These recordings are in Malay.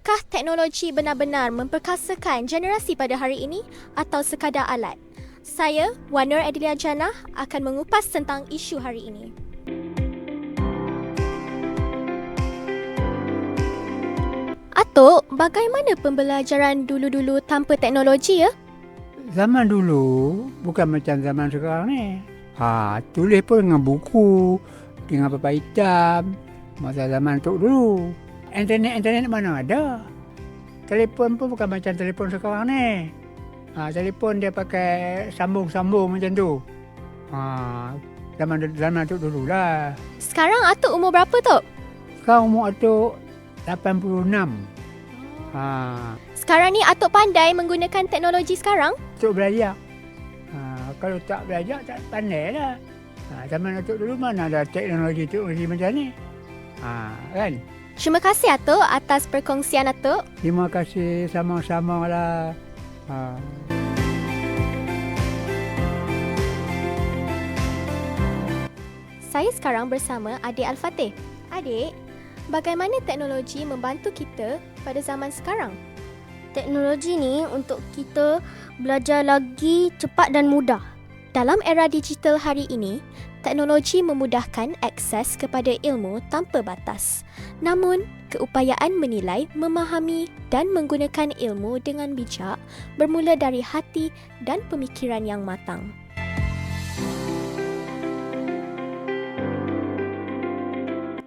Adakah teknologi benar-benar memperkasakan generasi pada hari ini atau sekadar alat? Saya, Wan Nur Adilia Jannah, akan mengupas tentang isu hari ini. Atuk, bagaimana pembelajaran dulu-dulu tanpa teknologi ya? Zaman dulu bukan macam zaman sekarang ni. Tulis pun dengan buku, dengan papan hitam. Masa zaman tu dulu. Internet mana ada. Telefon pun bukan macam telefon sekarang ni. Telefon dia pakai sambung-sambung macam tu. Zaman tu dululah. Sekarang Atuk umur berapa Tok? Sekarang umur Atuk 86. Sekarang ni Atuk pandai menggunakan teknologi sekarang? Atuk belajar. Kalau tak belajar tak pandai lah. Zaman Atuk dulu mana ada teknologi macam ni. Kan? Terima kasih Atuk atas perkongsian Atuk. Terima kasih, sama-sama lah. Saya sekarang bersama adik Al-Fatih. Adik, bagaimana teknologi membantu kita pada zaman sekarang? Teknologi ni untuk kita belajar lagi cepat dan mudah. Dalam era digital hari ini, teknologi memudahkan akses kepada ilmu tanpa batas. Namun, keupayaan menilai, memahami dan menggunakan ilmu dengan bijak bermula dari hati dan pemikiran yang matang.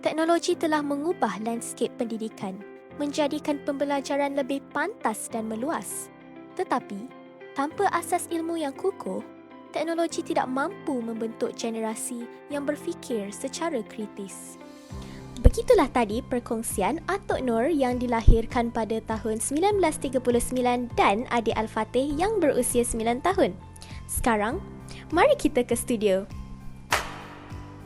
Teknologi telah mengubah landscape pendidikan, menjadikan pembelajaran lebih pantas dan meluas. Tetapi, tanpa asas ilmu yang kukuh, teknologi tidak mampu membentuk generasi yang berfikir secara kritis. Begitulah tadi perkongsian Atuk Nur yang dilahirkan pada tahun 1939 dan adik Al-Fatih yang berusia 9 tahun. Sekarang, mari kita ke studio.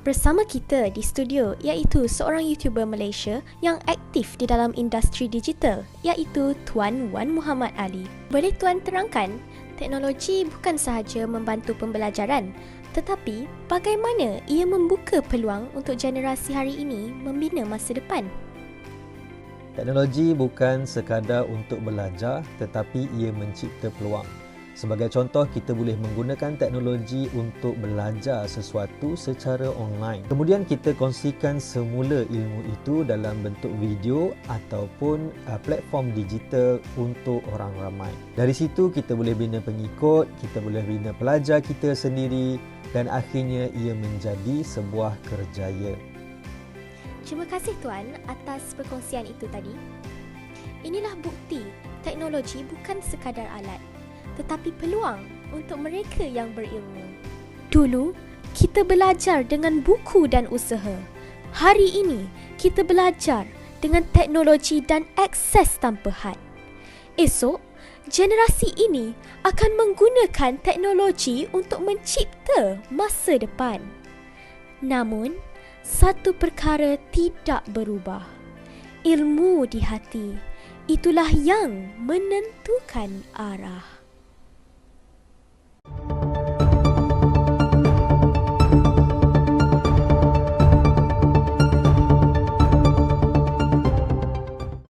Bersama kita di studio iaitu seorang YouTuber Malaysia yang aktif di dalam industri digital iaitu Tuan Wan Muhammad Ali. Boleh Tuan terangkan, teknologi bukan sahaja membantu pembelajaran, tetapi bagaimana ia membuka peluang untuk generasi hari ini membina masa depan? Teknologi bukan sekadar untuk belajar tetapi ia mencipta peluang. Sebagai contoh, kita boleh menggunakan teknologi untuk belajar sesuatu secara online. Kemudian kita kongsikan semula ilmu itu dalam bentuk video ataupun platform digital untuk orang ramai. Dari situ kita boleh bina pengikut, kita boleh bina pelajar kita sendiri dan akhirnya ia menjadi sebuah kerjaya. Terima kasih Tuan atas perkongsian itu tadi. Inilah bukti teknologi bukan sekadar alat, tetapi peluang untuk mereka yang berilmu. Dulu, kita belajar dengan buku dan usaha. Hari ini, kita belajar dengan teknologi dan akses tanpa had. Esok, generasi ini akan menggunakan teknologi untuk mencipta masa depan. Namun, satu perkara tidak berubah. Ilmu di hati, itulah yang menentukan arah.